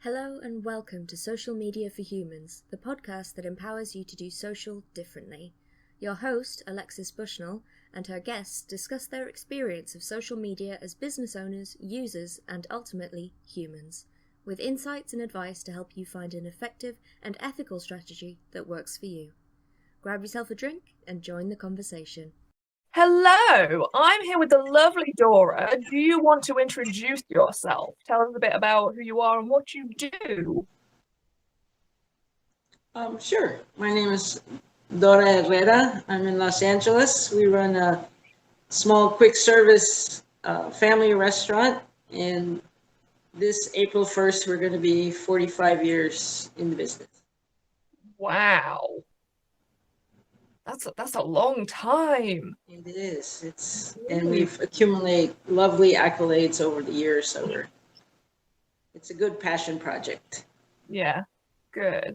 Hello and welcome to Social Media for Humans, the podcast that empowers you to do social differently. Your host, Alexis Bushnell, and her guests discuss their experience of social media as business owners, users, and ultimately humans, with insights and advice to help you find an effective and ethical strategy that works for you. Grab yourself a drink and join the conversation. Hello, I'm here with the lovely Dora. Do you want to introduce yourself? Tell us a bit about who you are and what you do. Sure. My name is Dora Herrera. I'm in Los Angeles. We run a small quick service family restaurant, and this April 1st, we're going to be 45 years in the business. Wow. That's a long time. It is. And we've accumulated lovely accolades over the years, so it's a good passion project. Yeah, good.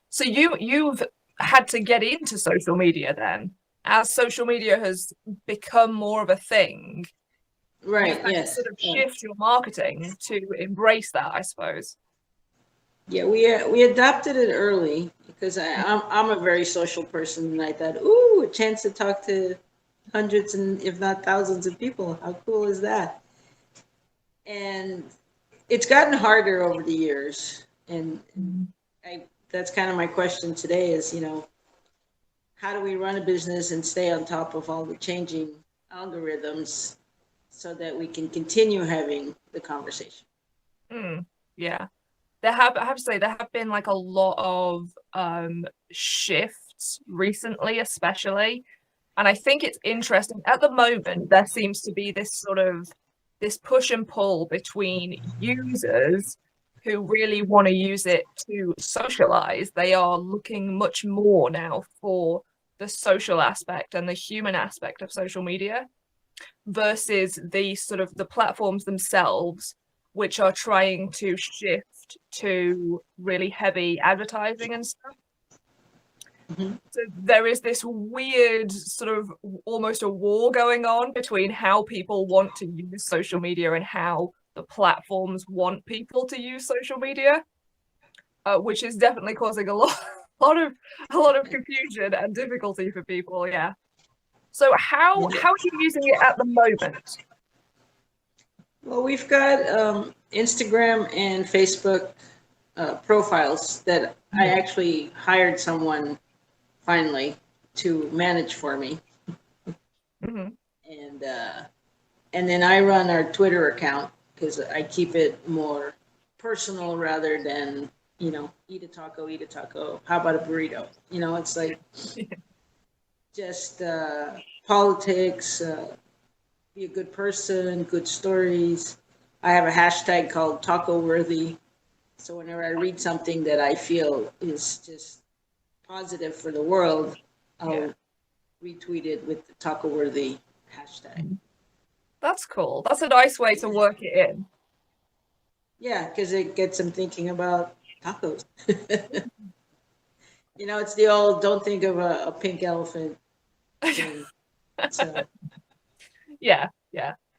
So you've had to get into social media then, as social media has become more of a thing. Right. You've had Yes. to sort of shift your marketing to embrace that, I suppose. Yeah, we adopted it early because I'm a very social person, and I thought, ooh, a chance to talk to hundreds and if not thousands of people. How cool is that? And it's gotten harder over the years, and that's kind of my question today is, how do we run a business and stay on top of all the changing algorithms so that we can continue having the conversation? Yeah. I have to say, there have been like a lot of shifts recently, especially. And I think it's interesting. At the moment, there seems to be this push and pull between users who really want to use it to socialize. They are looking much more now for the social aspect and the human aspect of social media versus the platforms themselves, which are trying to shift to really heavy advertising and stuff. Mm-hmm. So there is this weird sort of almost a war going on between how people want to use social media and how the platforms want people to use social media, which is definitely causing a lot of confusion and difficulty for people. Yeah. So how are you using it at the moment? Well, we've got Instagram and Facebook profiles that I actually hired someone finally to manage for me. Mm-hmm. And then I run our Twitter account because I keep it more personal rather than, eat a taco. How about a burrito? It's like just politics, be a good person, good stories. I have a hashtag called Taco Worthy. So whenever I read something that I feel is just positive for the world, I'll retweet it with the Taco Worthy hashtag. That's cool. That's a nice way to work it in. Yeah, because it gets them thinking about tacos. It's the old don't think of a pink elephant thing. So. Yeah,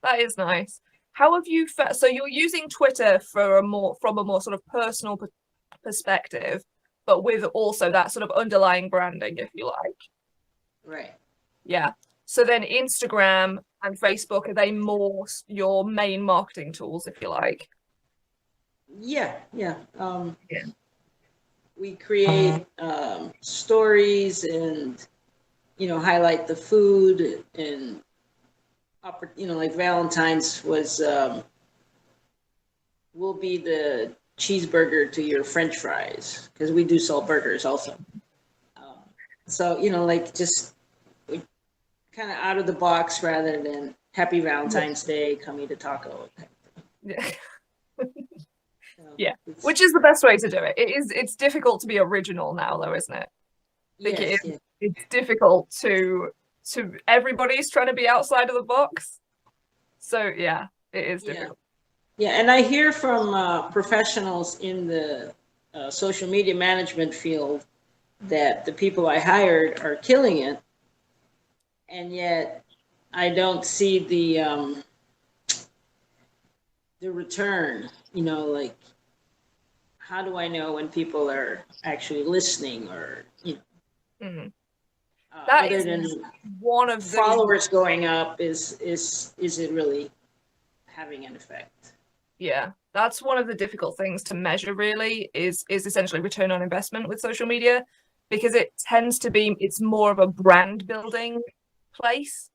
that is nice. How have you so you're using Twitter from a more sort of personal perspective, but with also that sort of underlying branding, if you like. Right. Yeah. So then Instagram and Facebook, are they more your main marketing tools, if you like? Yeah. We create stories and highlight the food and like Valentine's will be the cheeseburger to your French fries because we do sell burgers also. So like just kind of out of the box rather than Happy Valentine's Day, come eat a taco. Yeah. Yeah, which is the best way to do it. It's difficult to be original now, though, isn't it? It's difficult to everybody's trying to be outside of the box. So yeah, it is difficult. Yeah, and I hear from professionals in the social media management field that the people I hired are killing it, and yet I don't see the return. Like how do I know when people are actually listening, or That other is than one of the followers going up, is it really having an effect? Yeah, that's one of the difficult things to measure, really, is essentially return on investment with social media, because it tends to be, it's more of a brand building place.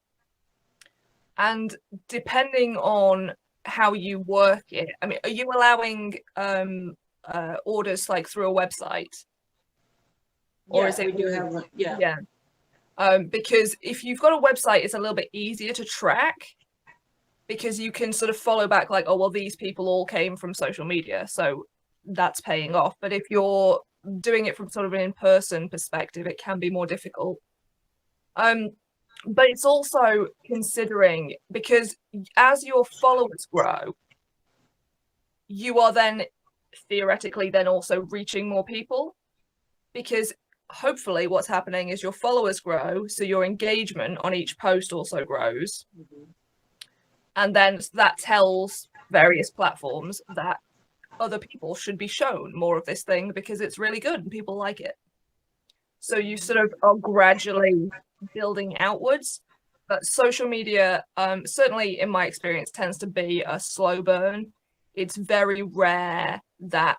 And depending on how you work it, I mean, are you allowing orders like through a website? Or is it, we do have one. Yeah. Because if you've got a website, it's a little bit easier to track, because you can sort of follow back, like, oh, well, these people all came from social media, so that's paying off. But if you're doing it from sort of an in-person perspective, it can be more difficult. But it's also considering, because as your followers grow, you are then theoretically then also reaching more people, because hopefully what's happening is your followers grow, so your engagement on each post also grows. And then that tells various platforms that other people should be shown more of this thing because it's really good and people like it. So you sort of are gradually building outwards. But social media, certainly in my experience, tends to be a slow burn. It's very rare that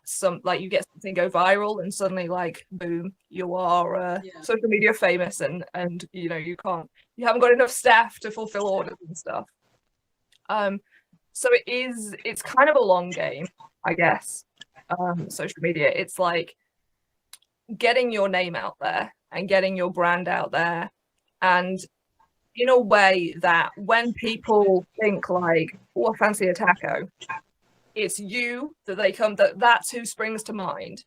you get something go viral and suddenly, like, boom, you are social media famous, and you haven't got enough staff to fulfill orders and stuff. So it's kind of a long game, I guess. Social media, it's like getting your name out there and getting your brand out there, and in a way that when people think like, oh, I fancy a taco, it's you that's who springs to mind,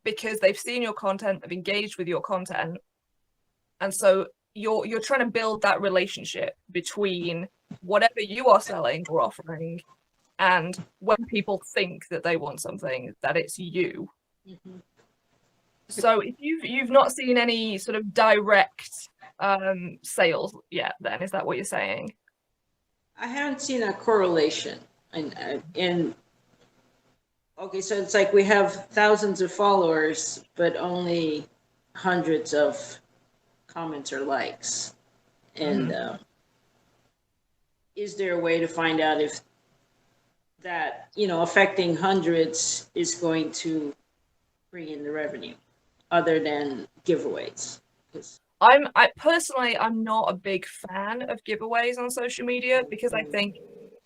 because they've seen your content, they've engaged with your content, and so you're trying to build that relationship between whatever you are selling or offering, and when people think that they want something, that it's you. So if you've not seen any sort of direct sales yet, then is that what you're saying? I haven't seen a correlation, and okay, so it's like we have thousands of followers, but only hundreds of comments or likes, and is there a way to find out if that, affecting hundreds is going to bring in the revenue other than giveaways? I'm not a big fan of giveaways on social media, because I think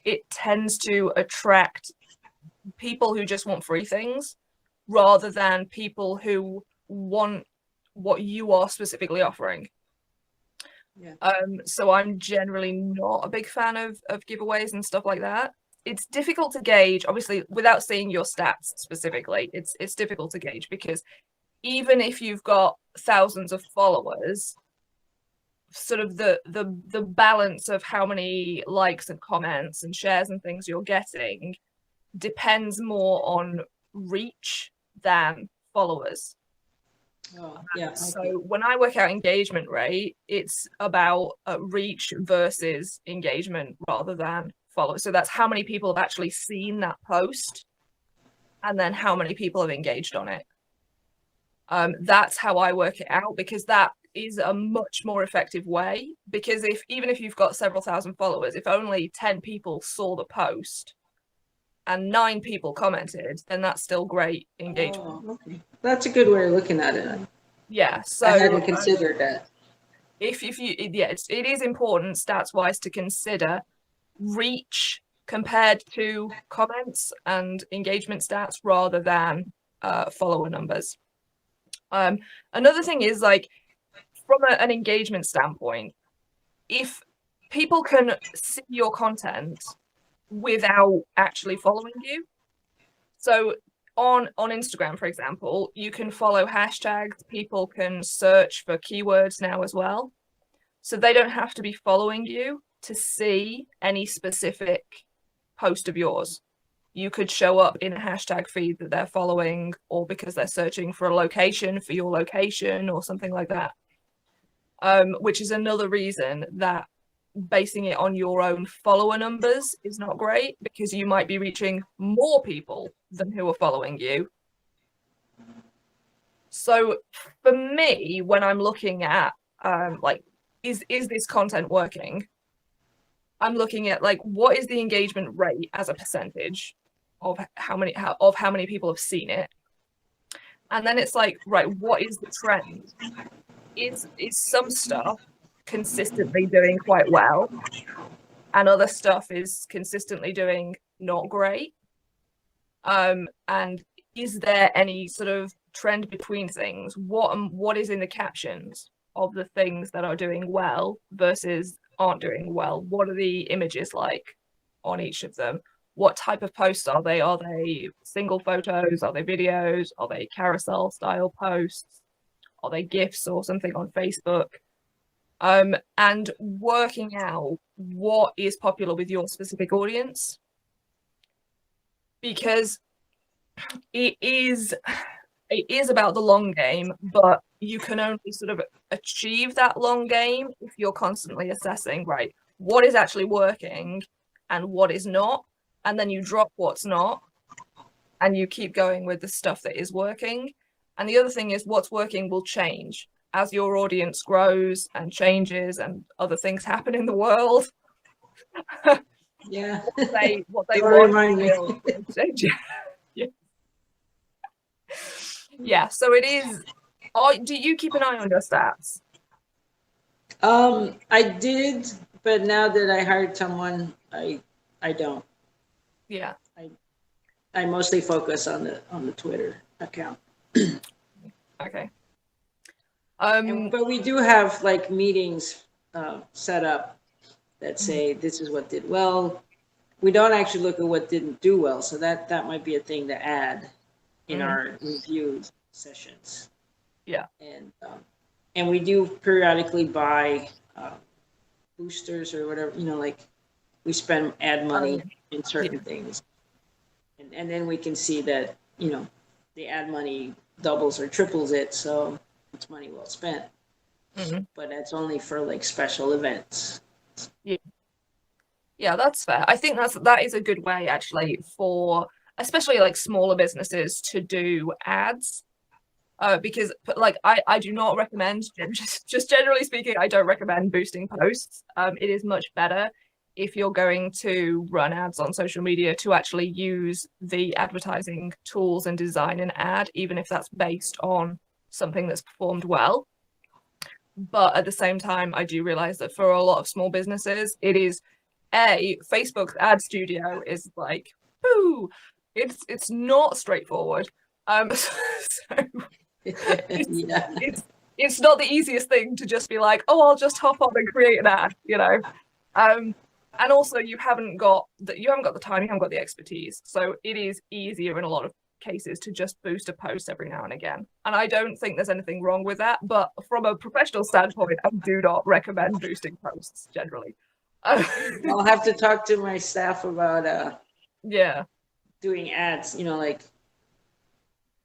it tends to attract people who just want free things rather than people who want what you are specifically offering. So I'm generally not a big fan of giveaways and stuff like that. It's difficult to gauge, obviously, without seeing your stats specifically. It's difficult to gauge, because even if you've got thousands of followers, sort of the balance of how many likes and comments and shares and things you're getting depends more on reach than followers. So when I work out engagement rate, it's about reach versus engagement rather than followers. So that's how many people have actually seen that post, and then how many people have engaged on it. That's how I work it out, because that is a much more effective way. Because even if you've got several thousand followers, if only 10 people saw the post and 9 people commented, then that's still great engagement. Okay. That's a good way of looking at it. Yeah, so I hadn't considered that. It is important stats wise to consider reach compared to comments and engagement stats rather than follower numbers. Another thing is, like, from an engagement standpoint, if people can see your content without actually following you, so on Instagram, for example, you can follow hashtags. People can search for keywords now as well, so they don't have to be following you to see any specific post of yours. You could show up in a hashtag feed that they're following, or because they're searching for a location for your location or something like that. Which is another reason that basing it on your own follower numbers is not great, because you might be reaching more people than who are following you, So for me, when I'm looking at like, is this content working? I'm looking at like, what is the engagement rate as a percentage of how many people have seen it? And then it's like, right, what is the trend? Is some stuff consistently doing quite well, and other stuff is consistently doing not great? And is there any sort of trend between things? What is in the captions of the things that are doing well versus aren't doing well? What are the images like on each of them? What type of posts are they? Are they single photos? Are they videos? Are they carousel style posts? Are they GIFs or something on Facebook? And working out what is popular with your specific audience, because it is about the long game, but you can only sort of achieve that long game if you're constantly assessing, right, what is actually working and what is not, and then you drop what's not and you keep going with the stuff that is working. And the other thing is, what's working will change as your audience grows and changes and other things happen in the world. Yeah. what they Don't want remind me. will change. Yeah, so it is. Do you keep an eye on your stats? I did, but now that I hired someone, I don't. Yeah. I mostly focus on the Twitter account. Okay. But we do have like meetings set up that say this is what did well. We don't actually look at what didn't do well, so that might be a thing to add in our review sessions. Yeah. And we do periodically buy boosters or whatever, like we spend ad money in certain things. And then we can see that, the ad money doubles or triples it, so it's money well spent. But that's only for like special events. Yeah, that's fair. I think that is a good way actually for especially like smaller businesses to do ads. Because like I do not recommend, just generally speaking, I don't recommend boosting posts. It is much better if you're going to run ads on social media to actually use the advertising tools and design an ad, even if that's based on something that's performed well. But at the same time, I do realize that for a lot of small businesses, it is Facebook's ad studio is like, boo, it's not straightforward. So it's not the easiest thing to just be like, oh, I'll just hop on and create an ad, and also you haven't got the time, you haven't got the expertise, so it is easier in a lot of cases to just boost a post every now and again. And I don't think there's anything wrong with that, but from a professional standpoint, I do not recommend boosting posts generally. I'll have to talk to my staff about doing ads, like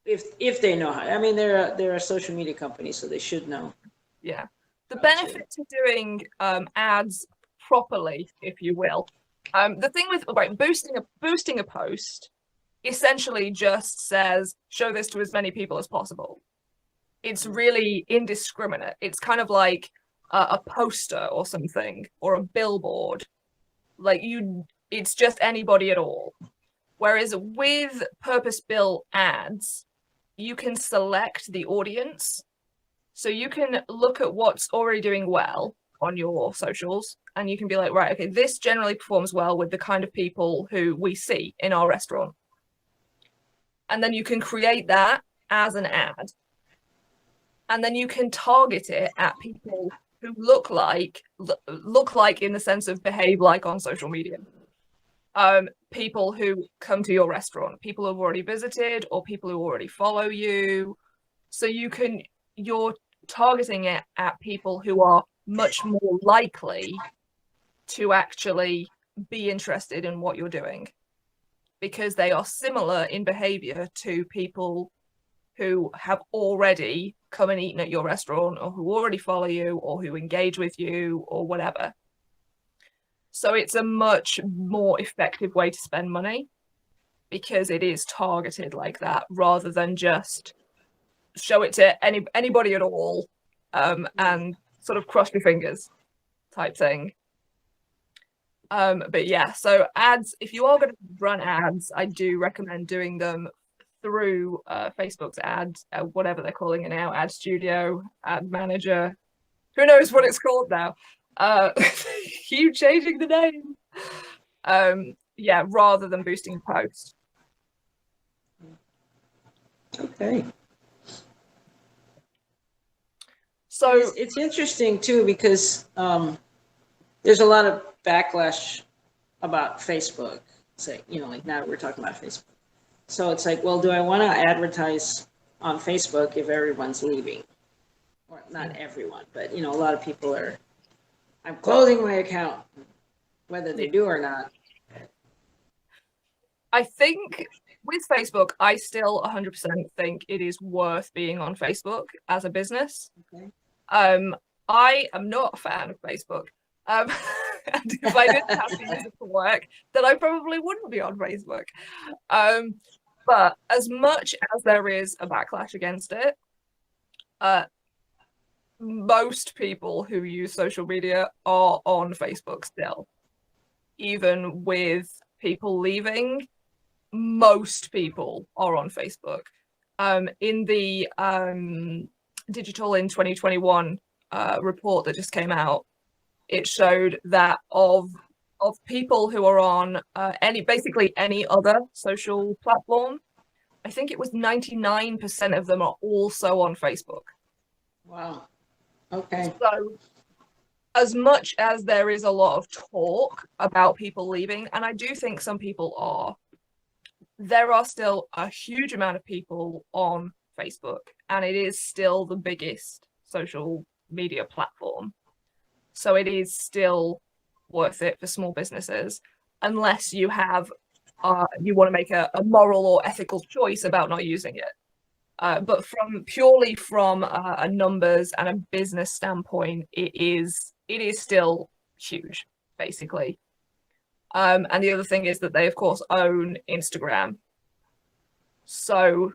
if they know how. I mean, they're a social media company, so they should know. Yeah. The benefit to doing ads properly, if you will. The thing with boosting a post essentially just says, show this to as many people as possible. It's really indiscriminate. It's kind of like a poster or something, or a billboard. Like it's just anybody at all. Whereas with purpose-built ads, you can select the audience. So you can look at what's already doing well on your socials, and you can be like, right, okay, this generally performs well with the kind of people who we see in our restaurant. And then you can create that as an ad. And then you can target it at people who look like in the sense of behave like on social media. People who come to your restaurant, people who've already visited, or people who already follow you. So you're targeting it at people who are much more likely to actually be interested in what you're doing, because they are similar in behavior to people who have already come and eaten at your restaurant, or who already follow you, or who engage with you, or whatever. So it's a much more effective way to spend money, because it is targeted like that, rather than just show it to anybody at all, and sort of cross your fingers type thing. But yeah, so ads, if you are going to run ads, I do recommend doing them through Facebook's ads, whatever they're calling it now, Ad Studio, Ad Manager, who knows what it's called now. Keep changing the name. Yeah, rather than boosting posts. Okay. So it's interesting too, because there's a lot of backlash about Facebook. Say, like now we're talking about Facebook. So it's like, well, do I want to advertise on Facebook if everyone's leaving? Or not everyone, but a lot of people I'm closing my account, whether they do or not. I think with Facebook, I still 100% think it is worth being on Facebook as a business. Okay. I am not a fan of Facebook. And if I didn't have to use it for work, then I probably wouldn't be on Facebook. But as much as there is a backlash against it, most people who use social media are on Facebook still. Even with people leaving, most people are on Facebook. In the Digital in 2021 report that just came out, it showed that of people who are on basically any other social platform, I think it was 99% of them are also on Facebook. Wow. Okay. So as much as there is a lot of talk about people leaving, and I do think some people are, there are still a huge amount of people on Facebook, and it is still the biggest social media platform. So it is still worth it for small businesses, unless you have you want to make a moral or ethical choice about not using it. But purely from a numbers and a business standpoint, it is still huge, basically. And the other thing is that they, of course, own Instagram. So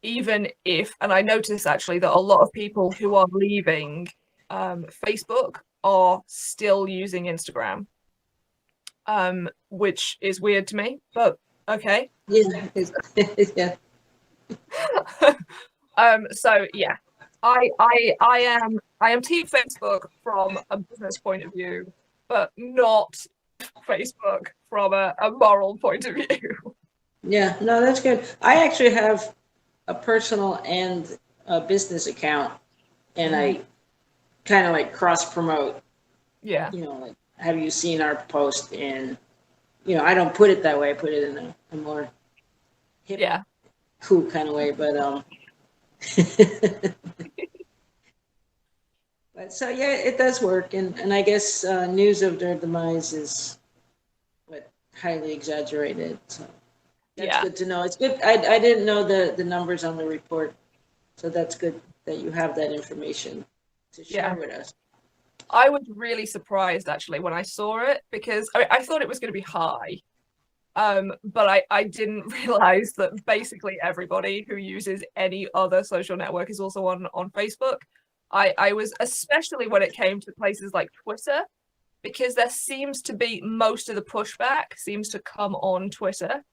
even if, and I notice actually that a lot of people who are leaving Facebook are still using Instagram, which is weird to me, but okay. Yeah. Yeah. So yeah, I am team Facebook from a business point of view, but not Facebook from a moral point of view. Yeah, no, that's good. I actually have a personal and a business account, and I kind of like cross promote. Yeah. Like, have you seen our post? And I don't put it that way. I put it in a more hip, cool kind of way. But but so yeah, it does work, and I guess news of their demise is highly exaggerated. So that's good to know. It's good. I didn't know the numbers on the report, so that's good that you have that information to share with us. I was really surprised actually when I saw it, because I thought it was going to be high, but I didn't realize that basically everybody who uses any other social network is also on Facebook. I was, especially when it came to places like Twitter, because there seems to be most of the pushback seems to come on Twitter.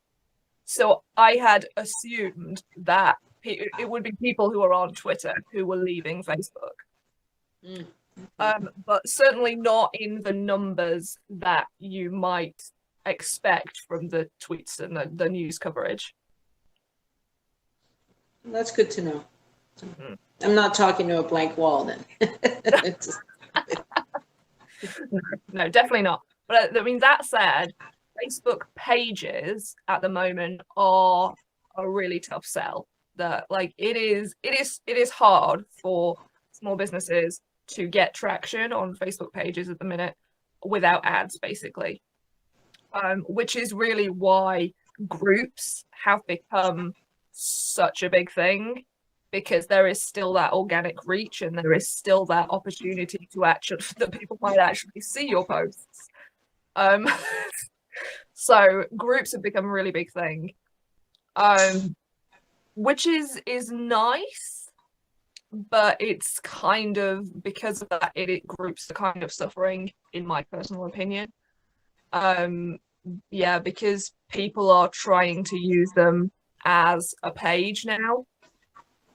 So I had assumed that it would be people who are on Twitter who were leaving Facebook. But certainly not in the numbers that you might expect from the tweets and the news coverage. That's good to know. I'm not talking to a blank wall then. No, definitely not. But I mean, that said, Facebook pages at the moment are a really tough sell. That it is hard for small businesses to get traction on Facebook pages at the minute without ads, basically. Which is really why groups have become such a big thing, because there is still that organic reach and there is still that opportunity to that people might actually see your posts. So groups have become a really big thing. which is nice, but it's kind of, because of that, it groups the kind of suffering, in my personal opinion. Yeah, because people are trying to use them as a page now.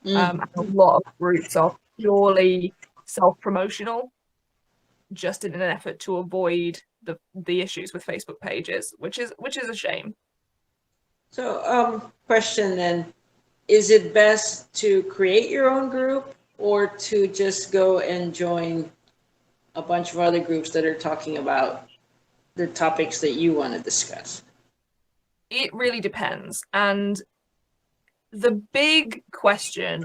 And a lot of groups are purely self-promotional, just in an effort to avoid the issues with Facebook pages, which is a shame. So, question then, is it best to create your own group or to just go and join a bunch of other groups that are talking about the topics that you want to discuss? It really depends. And the big question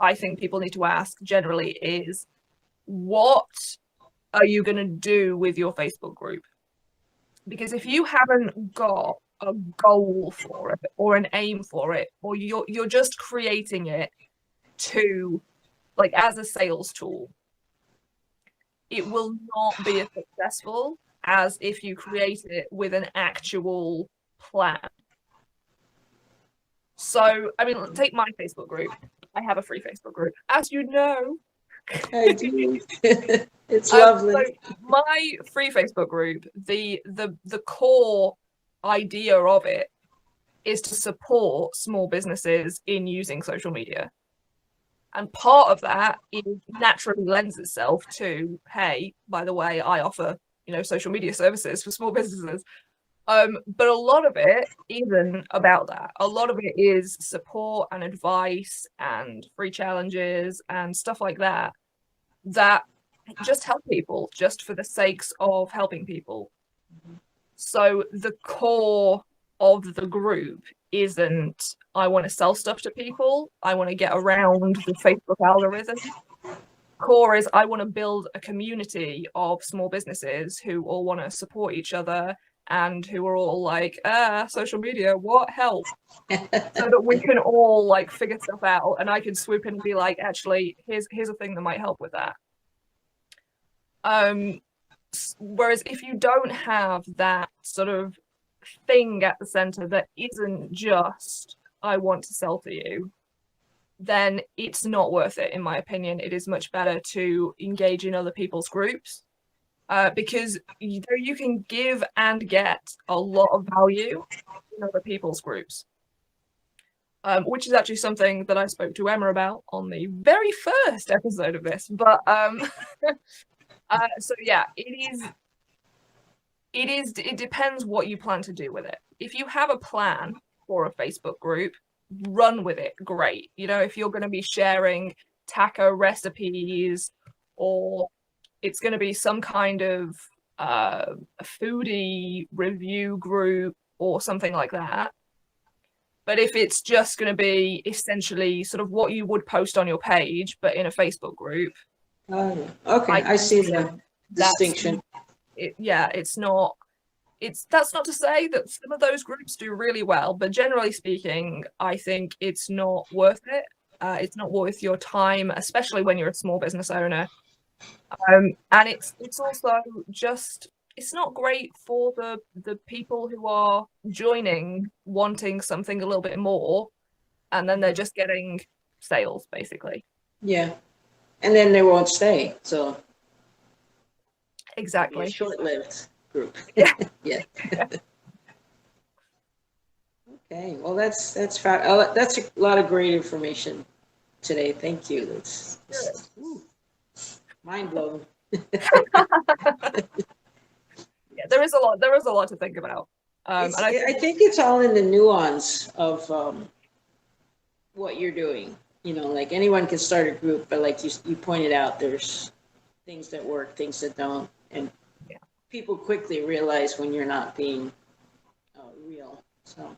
I think people need to ask generally is, what are you going to do with your Facebook group? Because if you haven't got a goal for it or an aim for it, or you're just creating it to, like, as a sales tool, it will not be as successful as if you create it with an actual plan. So, I mean, take my Facebook group. I have a free Facebook group, as you know. I do. It's lovely. So my free Facebook group, the core idea of it is to support small businesses in using social media. And part of that naturally lends itself to, hey, by the way, I offer, social media services for small businesses. But a lot of it isn't about that. A lot of it is support and advice and free challenges and stuff like that just help people just for the sakes of helping people. So the core of the group isn't, I want to sell stuff to people, I want to get around the Facebook algorithm. Core is, I want to build a community of small businesses who all want to support each other and who are all like, social media, what help? So that we can all like figure stuff out, and I can swoop in and be like, actually, here's a thing that might help with that. Whereas if you don't have that sort of thing at the center that isn't just, I want to sell to you, then it's not worth it, in my opinion. It is much better to engage in other people's groups. Because you can give and get a lot of value in other people's groups, which is actually something that I spoke to Emma about on the very first episode of this. But so yeah, it depends what you plan to do with it. If you have a plan for a Facebook group, run with it. Great. If you're going to be sharing taco recipes, or it's going to be some kind of a foodie review group or something like that. But if it's just going to be essentially sort of what you would post on your page, but in a Facebook group. Okay, I see the distinction. That's not to say that some of those groups do really well, but generally speaking, I think it's not worth it. It's not worth your time, especially when you're a small business owner. And it's also just, it's not great for the people who are joining wanting something a little bit more, and then they're just getting sales basically. Yeah, and then they won't stay. So exactly, short-lived group. Yeah. Yeah. Okay, well that's a lot of great information today. Thank you. That's mind blowing. Yeah, there is a lot to think about. And I think it's all in the nuance of what you're doing. Like anyone can start a group, but like you pointed out, there's things that work, things that don't, and people quickly realize when you're not being real. So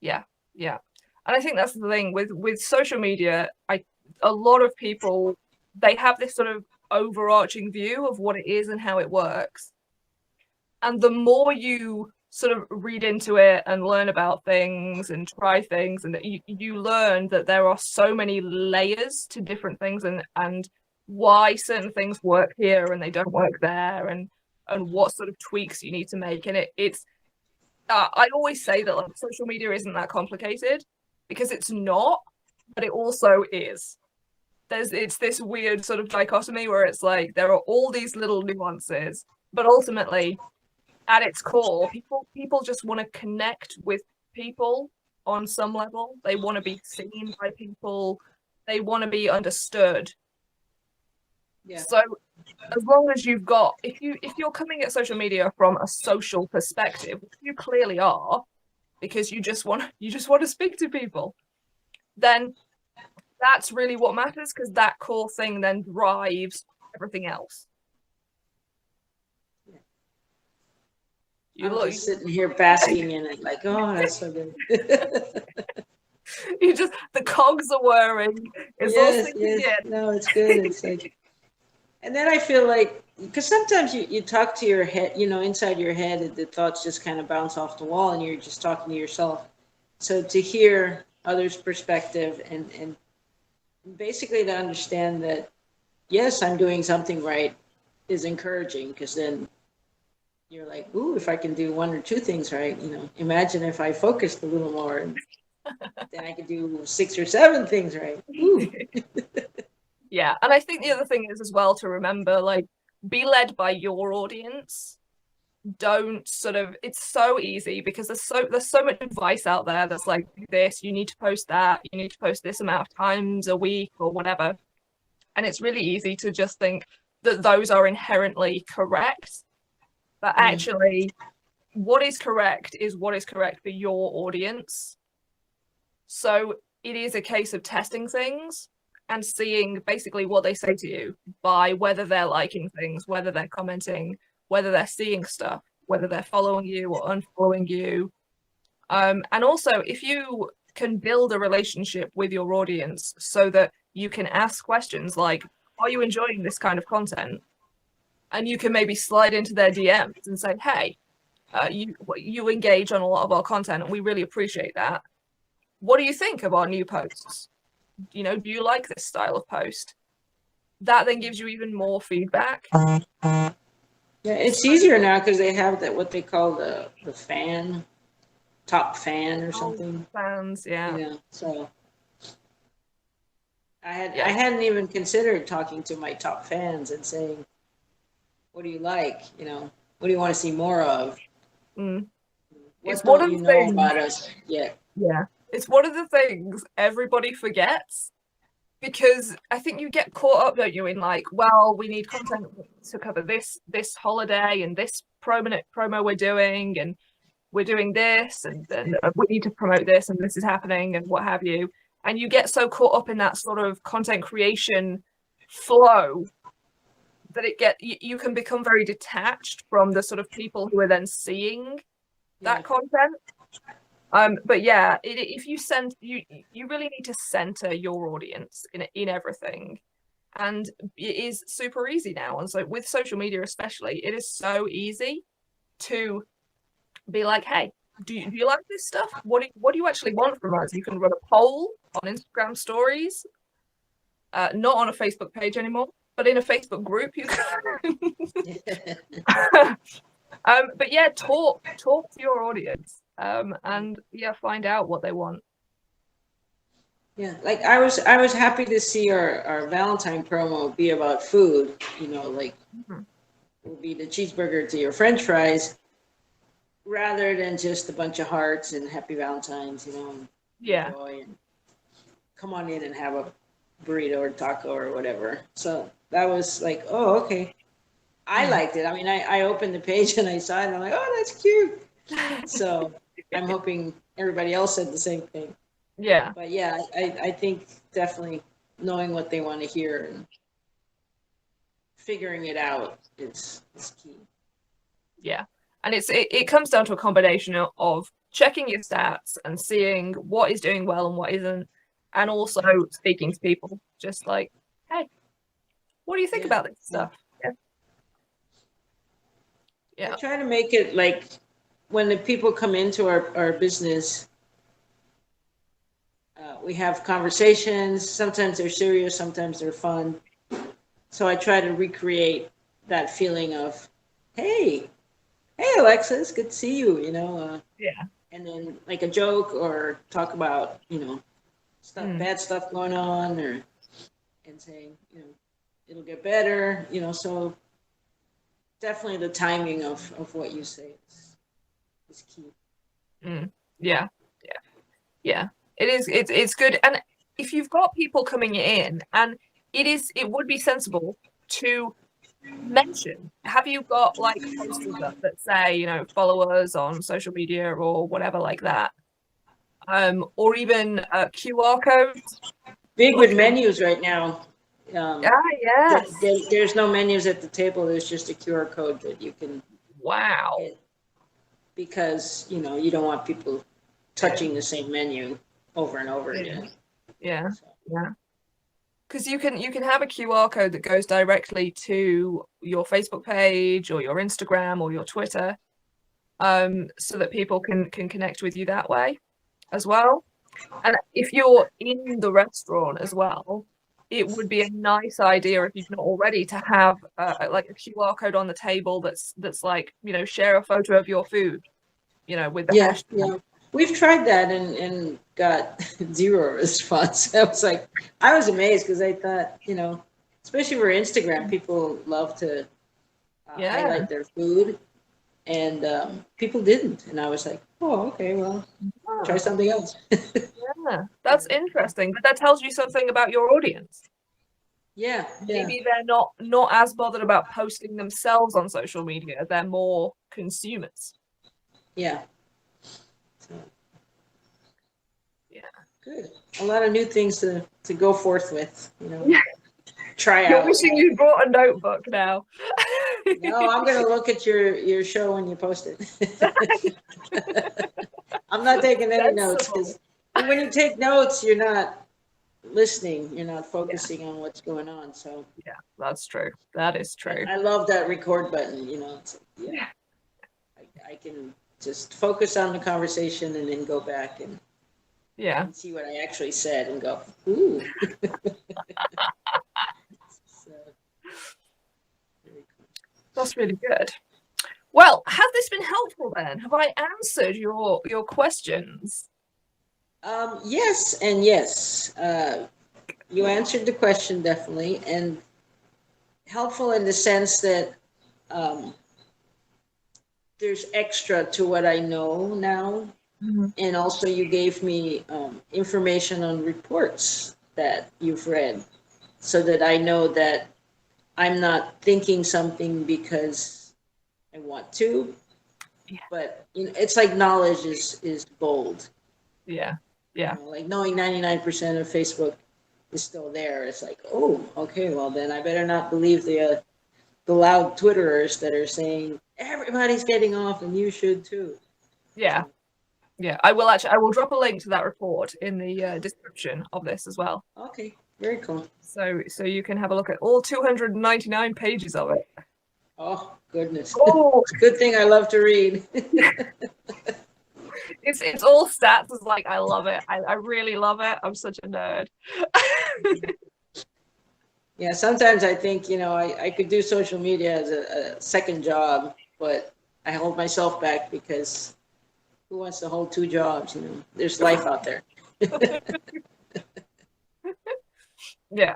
yeah, and I think that's the thing with social media. A lot of people, they have this sort of overarching view of what it is and how it works. And the more you sort of read into it and learn about things and try things, and you learn that there are so many layers to different things, and why certain things work here and they don't work there, and what sort of tweaks you need to make. And it's I always say that like social media isn't that complicated, because it's not, but it also is. It's this weird sort of dichotomy where it's like there are all these little nuances, but ultimately at its core, people just want to connect with people on some level. They want to be seen by people. They want to be understood. Yeah. So as long as you've got, if you're coming at social media from a social perspective, which you clearly are, because you just want to speak to people, then that's really what matters, because that core thing then drives everything else. I'm just sitting here basking in it, like, oh, that's so good. The cogs are whirring. It's all sinking in. No, it's good. It's like, and then I feel like, because sometimes you talk to your head, inside your head, the thoughts just kind of bounce off the wall, and you're just talking to yourself. So to hear others' perspective and basically to understand that, yes, I'm doing something right is encouraging, because then you're like, ooh, if I can do one or two things right, imagine if I focused a little more, and then I could do 6 or 7 things right. Ooh. Yeah, and I think the other thing is as well to remember, like, be led by your audience. Don't it's so easy because there's so much advice out there that's like, do this, you need to post that, you need to post this amount of times a week or whatever. And it's really easy to just think that those are inherently correct. But actually, what is correct is what is correct for your audience. So it is a case of testing things and seeing basically what they say to you by whether they're liking things, whether they're commenting, whether they're seeing stuff, whether they're following you or unfollowing you. And also, if you can build a relationship with your audience so that you can ask questions like, are you enjoying this kind of content? And you can maybe slide into their DMs and say, hey, you engage on a lot of our content and we really appreciate that. What do you think of our new posts? Do you like this style of post? That then gives you even more feedback. Yeah, it's easier now because they have that, what they call the top fan or something. Fans, yeah. So I hadn't even considered talking to my top fans and saying, what do you like? What do you want to see more of? It's one of you the know things about us yet? Yeah. It's one of the things everybody forgets, because I think you get caught up, don't you, in like, well, we need content to cover this holiday and this promo we're doing, and we're doing this, and we need to promote this, and this is happening, and what have you. And you get so caught up in that sort of content creation flow that you can become very detached from the sort of people who are then seeing that content. But yeah, if you really need to center your audience in everything, and it is super easy now. And so with social media especially, it is so easy to be like, hey, do you like this stuff? What do you actually want from us? You can run a poll on Instagram stories, not on a Facebook page anymore, but in a Facebook group you can. But yeah, talk to your audience. And find out what they want. Yeah, like I was happy to see our Valentine promo be about food, like will be the cheeseburger to your French fries, rather than just a bunch of hearts and happy Valentine's, and enjoy and come on in and have a burrito or taco or whatever. So that was like, oh, okay. I liked it. I mean, I opened the page and I saw it and I'm like, oh, that's cute. So I'm hoping everybody else said the same thing. Yeah. But yeah, I think definitely knowing what they want to hear and figuring it out is key. Yeah. And it comes down to a combination of checking your stats and seeing what is doing well and what isn't, and also speaking to people, just like, hey, what do you think about this stuff? Yeah. I try to make it like when the people come into our business, we have conversations. Sometimes they're serious, sometimes they're fun. So I try to recreate that feeling of, hey, Alexis, good to see you. and then like a joke or talk about, stuff, bad stuff going on, and saying, it'll get better, so definitely the timing of what you say is key. Yeah. It's good. And if you've got people coming in, and it would be sensible to mention, have you got like posters up that say, follow us on social media or whatever like that? Or even QR codes? Big with menus right now. Yes. There's no menus at the table. There's just a QR code that you can. Wow. Hit because, you don't want people touching the same menu over and over again. Yeah. Because you can have a QR code that goes directly to your Facebook page or your Instagram or your Twitter, so that people can connect with you that way as well. And if you're in the restaurant as well, it would be a nice idea, if you've not already, to have like a QR code on the table that's like, share a photo of your food, with the hashtag. Yeah. We've tried that and got zero response. I was amazed because I thought, especially for Instagram, people love to highlight their food, and people didn't. And I was like, oh, okay, well, try something else. Yeah, that's interesting. But that tells you something about your audience. Yeah. Maybe they're not as bothered about posting themselves on social media. They're more consumers. Yeah. Good. A lot of new things to go forth with, Try You're out. wishing you brought a notebook now. No, I'm gonna look at your show when you post it. I'm not taking any notes, because when you take notes, you're not listening. You're not focusing on what's going on. So yeah, that's true. That is true. I love that record button. I can just focus on the conversation and then go back and see what I actually said and go, ooh. That's really good. Well, has this been helpful then? Have I answered your questions? Yes and yes. You answered the question definitely, and helpful in the sense that there's extra to what I know now. Mm-hmm. And also you gave me information on reports that you've read, so that I know that I'm not thinking something because I want to, but it's like knowledge is bold. Yeah. Like knowing 99% of Facebook is still there. It's like, oh, okay, well then I better not believe the loud Twitterers that are saying everybody's getting off and you should too. Yeah. Yeah, I will drop a link to that report in the description of this as well. Okay, very cool. So you can have a look at all 299 pages of it. Oh, goodness. Oh, good thing I love to read. It's all stats. It's like, I love it. I really love it. I'm such a nerd. Yeah, sometimes I think, I could do social media as a second job, but I hold myself back because who wants to hold two jobs? There's life out there. Yeah.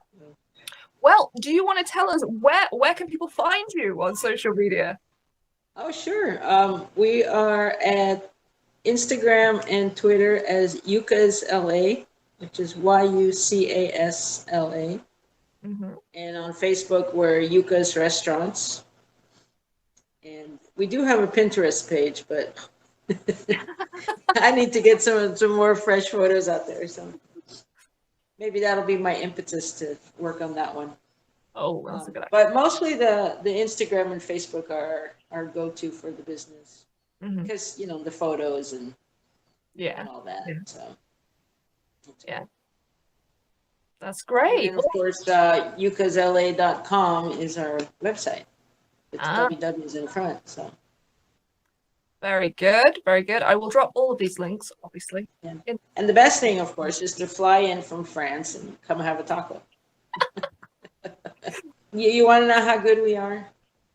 Well, do you want to tell us where can people find you on social media? Oh, sure. We are at Instagram and Twitter as YUCA'S L.A, which is YUCA'S L.A. Mm-hmm. And on Facebook, we're YUCA'S Restaurants. And we do have a Pinterest page, but I need to get some more fresh photos out there. So maybe that'll be my impetus to work on that one. Oh, that's a good idea. But mostly the Instagram and Facebook are our go-to for the business, because the photos and all that. Yeah. So that's great. And of course, YUCA'sLA.com is our website. With WW's in front. So. Very good, very good. I will drop all of these links, obviously. Yeah. And the best thing, of course, is to fly in from France and come have a taco. You want to know how good we are?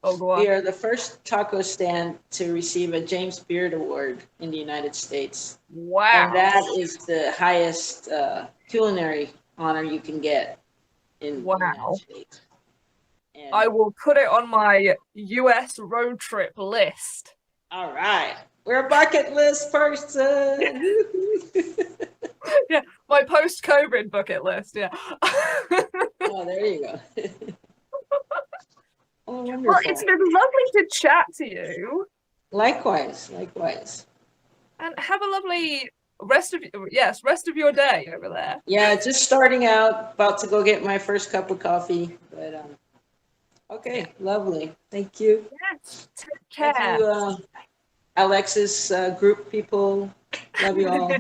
Oh, go We on. are the first taco stand to receive a James Beard Award in the United States. Wow. And that is the highest culinary honor you can get in the United States. And, I will put it on my US road trip list. all right. We're a bucket list person. Yeah, my post-COVID bucket list, yeah. Oh, there you go. Oh, wonderful. Well, it's been lovely to chat to you. Likewise. And have a lovely rest of your day over there. Yeah, just starting out, about to go get my first cup of coffee. But okay, lovely. Thank you. Yes, take care. Thank you, Alexis group people. Love you all.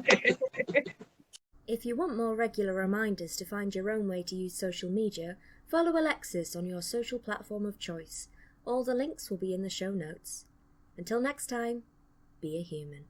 If you want more regular reminders to find your own way to use social media, follow Alexis on your social platform of choice. All the links will be in the show notes. Until next time, be a human.